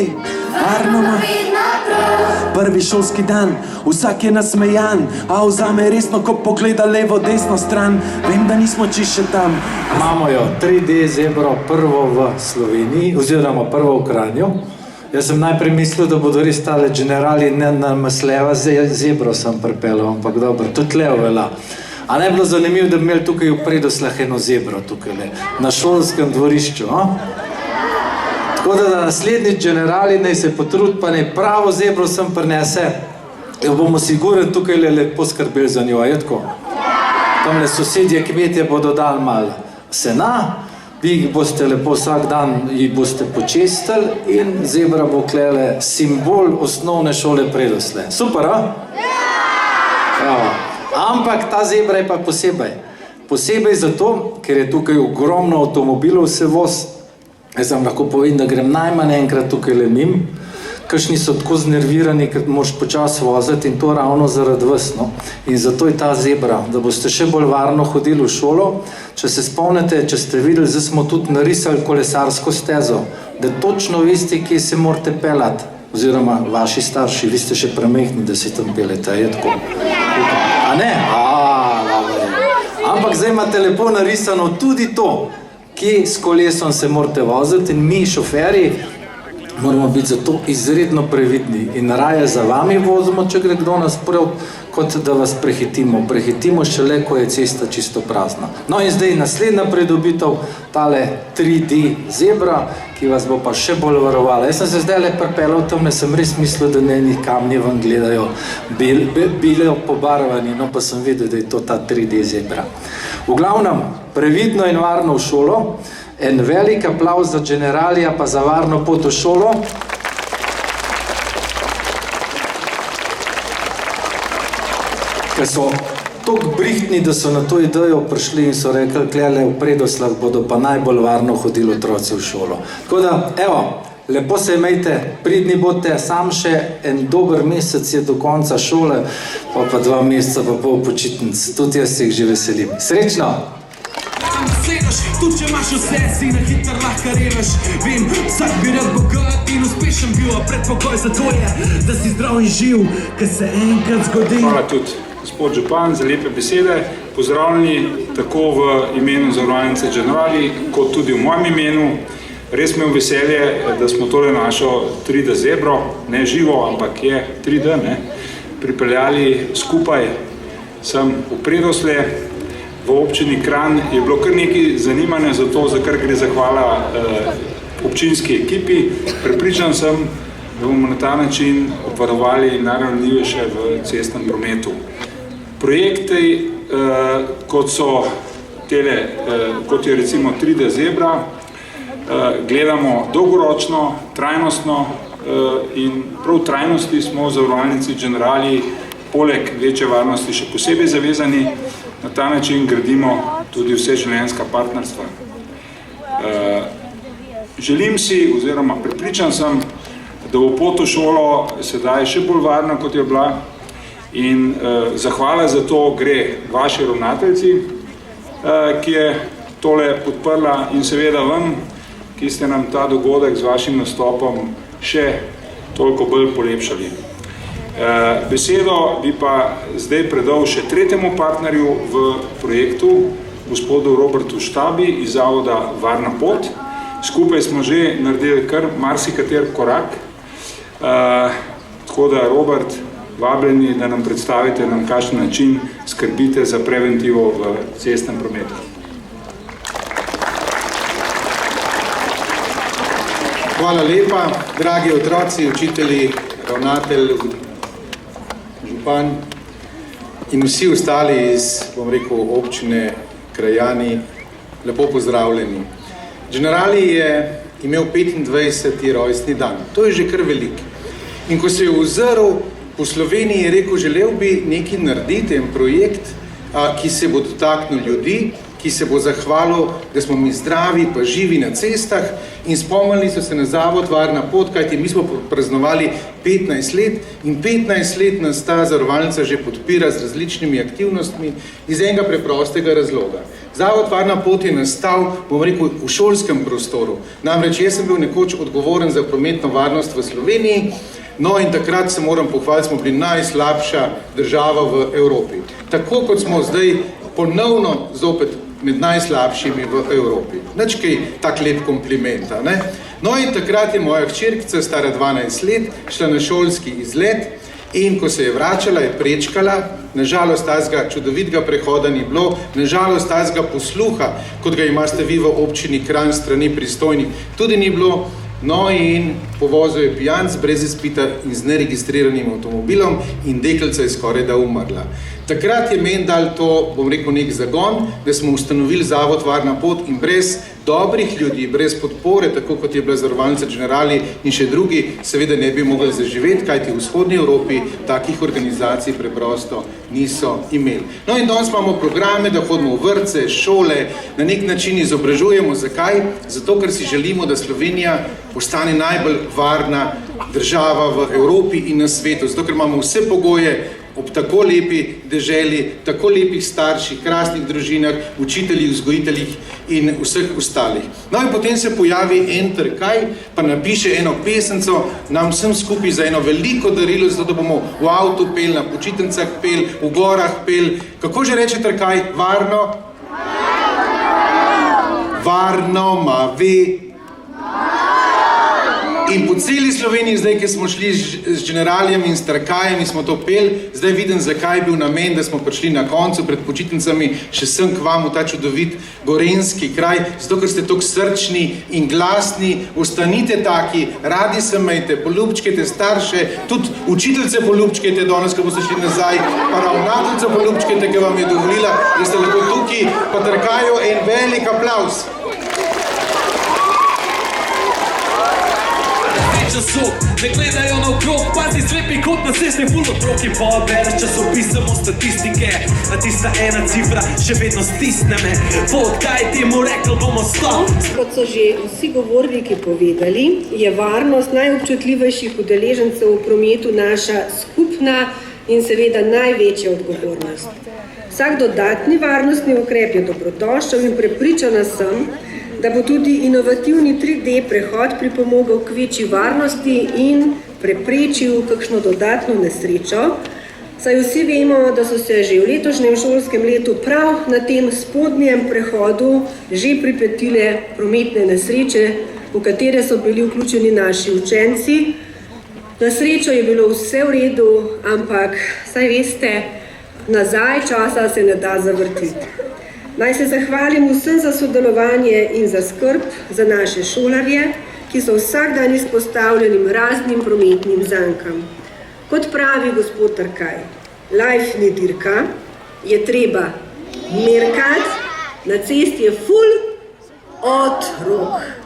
hej, varno. Prvi šolski dan, vsak je nasmejan, a vzame resno, ko pogleda levo, desno stran. Vem, da nismo čisto še tam. Imamo jo 3D zebro, prvo v Sloveniji, oziroma prvo v Kranju. Jaz sem najprej mislil, da bodo res tale generali nenamesleva zebro sem pripeljal, ampak dobro, tudi levo vela. A ne bilo zanimivo, da bi imeli tukaj v Predosljah eno zebro, tukaj na šolskem dvorišču, no? Tako da naslednji generali naj se potrudi, pa naj pravo zebro sem prinese. Jo bomo sigurno tukaj lepo skrbeli za njo, je tako? Tamle sosedje kmetje bodo dali malo sena, vi jih boste lepo vsak dan jih boste počistili in zebra bo klele simbol osnovne šole Predoslje. Super, a? Ja! Ampak ta zebra je pa posebej. Posebej zato, ker je tukaj ogromno avtomobilov se voz. Jaz vam lahko povem, da grem najmanj enkrat tukaj le mim, kakšni so tako znervirani, ker moraš počasi voziti in to ravno zaradi vas, no. In zato je ta zebra, da boste še bolj varno hodili v šolo. Če se spomnite, če ste videli, zdaj smo tudi narisali kolesarsko stezo, da točno veste, kje se morate peljati, oziroma vaši starši, vi ste še premehni, da se tam peljete, je tako. A ne? Ampak zdaj imate lepo narisano tudi to, kje s kolesom se morate voziti in mi, šoferji, moramo biti zato izredno previdni in raje za vami vozimo, če gre kdo nasprot, kot da vas prehitimo. Prehitimo šele, ko je cesta čisto prazna. No in zdaj naslednja pridobitev, tale 3D zebra, ki vas bo pa še bolj varovala. Jaz sem se zdaj le pripeljal tam, sem res mislil, da njeni kamni vam gledajo bile pobarvani, no pa sem videl, da je to ta 3D zebra. V glavnem, previdno in varno v šolo, en velik aplavz za generalija, pa za varno pot v šolo. Ker so toliko brihtni, da so na to idejo prišli in so rekli, klele v Predosljah bodo pa najbolj varno hodili otroci v šolo. Tako da, evo, lepo se imejte, pridni bote, sam še en dober mesec je do konca šole, pa 2 meseca pa pol počitnic. Tudi jaz se jih že veselim. Srečno! Tudi če imaš vse, si na hitro lahko revaš. Vem, vsak bi rad bogat in uspešen bil, a predpogoj za to je, da si zdrav in živ, ker se enkrat zgodi. Hvala tudi, gospod župan, za lepe besede. Pozdravljeni tako v imenu Zavarovalnice Generali, kot tudi v mojem imenu. Res me veselje, da smo tole našo 3D zebro, ne živo, ampak je 3D, ne, pripeljali skupaj sem v Predoslje. V občini Kranj je bilo kar nekaj zanimanja za to, za kar gre zahvala občinski ekipi. Prepričan sem, da bomo na ta način obvarovali najranljivejše v cestnem prometu. Projekti, kot je recimo 3D zebra, gledamo dolgoročno, trajnostno in prav trajnosti smo v Zavarovalnici Generali poleg večje varnosti še posebej zavezani. Na ta način gradimo tudi vseživljenjska partnerstva. Želim si, oziroma prepričan sem, da bo pot v šolo sedaj še bolj varna, kot je bila, in zahvala za to gre vaši ravnateljci, ki je tole podprla, in seveda vam, ki ste nam ta dogodek z vašim nastopom še toliko bolj polepšali. Besedo bi pa zdaj predal še tretjemu partnerju v projektu, gospodu Robertu Štabi iz Zavoda Varna pot. Skupaj smo že naredili kar marsikater korak. Tako da, Robert, vabljeni, da nam predstavite, na kakšen način skrbite za preventivo v cestnem prometu. Hvala lepa, dragi otroci, učitelji, ravnatelj, župan in vsi ostali iz, bom rekel, občine, krajani, lepo pozdravljeni. Generali je imel 25. rojstni dan, to je že kar velik. In ko se je ozrl po Sloveniji, je rekel, želel bi nekaj narediti, en projekt, ki se bo dotaknil ljudi, ki se bo zahvalil, da smo mi zdravi pa živi na cestah in spomnili so se na Zavod Varna pot, kajti mi smo praznovali 15 let in 15 let nas ta zavarovalnica že podpira z različnimi aktivnostmi iz enega preprostega razloga. Zavod Varna pot je nastal, bom rekel, v šolskem prostoru. Namreč jaz sem bil nekoč odgovoren za prometno varnost v Sloveniji, no in takrat se moram pohvaliti, smo bili najslabša država v Evropi. Tako kot smo zdaj ponovno zopet med najslabšimi v Evropi. Nič kaj tak lep komplimenta, ne? No in takrat je moja hčerkica, stara 12 let, šla na šolski izlet in ko se je vračala, je prečkala, nažalost tazga čudovitega prehoda ni bilo, nažalost tazga posluha, kot ga imate vi v občini Kranj strani pristojnih, tudi ni bilo. No in povozil je pijanc, brez izpita in z neregistriranim avtomobilom in deklica je skoraj da umrla. Takrat je meni dal to, bom rekel, nek zagon, da smo ustanovili Zavod Varna pot in brez dobrih ljudi, brez podpore, tako kot je bila Zavarovalnica Generali in še drugi, seveda ne bi mogli zaživeti, kajti v vzhodni Evropi takih organizacij preprosto niso imeli. No in danes imamo programe, da hodimo v vrtce, šole, na nek način izobražujemo. Zakaj? Zato, ker si želimo, da Slovenija postane najbolj varna država v Evropi in na svetu. Zato, ker imamo vse pogoje ob tako lepi deželi, tako lepih starših, krasnih družinah, učiteljih, vzgojiteljih in vseh ostalih. No in potem se pojavi en trkaj, pa napiše eno pesemco, nam vsem skupaj za eno veliko darilo, zato da bomo v avtu pel, na počitnicah pel, v gorah pel. Kako že reče trkaj? Varno? Varno, ma ve. In po celi Sloveniji, zdaj, ki smo šli z Generalijem in s trkajem in smo to pel, zdaj vidim, zakaj je bil namen, da smo prišli na koncu pred počitnicami še sem k vam v ta čudovit gorenjski kraj, zato, ker ste tako srčni in glasni, ostanite taki, radi se imejte, poljubčkajte starše, tudi učiteljice poljubčkajte danes, ko boste šli nazaj, pa ravnateljice poljubčkajte, ki vam je dovolila, da ste lahko tukaj, pa trkajo en velik aplavz. Ne gledajo na okrog, pazi slepi kot na cestni ful otroki. Bereš časopis, samo statistike, a tista ena cifra še vedno stisne me. Kaj temu rekli bomo stop? Kot so že vsi govorniki povedali, je varnost najobčutljivejših udeležencev v prometu naša skupna in seveda največja odgovornost. Vsak dodatni varnostni ukrep je dobrodošel in prepričana sem, da bo tudi inovativni 3D prehod pripomogel k večji varnosti in preprečil kakšno dodatno nesrečo, saj vsi vemo, da so se že v letošnjem šolskem letu prav na tem spodnjem prehodu že pripetile prometne nesreče, v katere so bili vključeni naši učenci. Na srečo je bilo vse v redu, ampak, saj veste, nazaj časa se ne da zavrtiti. Naj se zahvalim vsem za sodelovanje in za skrb za naše šolarje, ki so vsak dan izpostavljeni raznim prometnim zankam. Kot pravi gospod Trkaj, life ni dirka, je treba merkati, na cesti je ful otrok.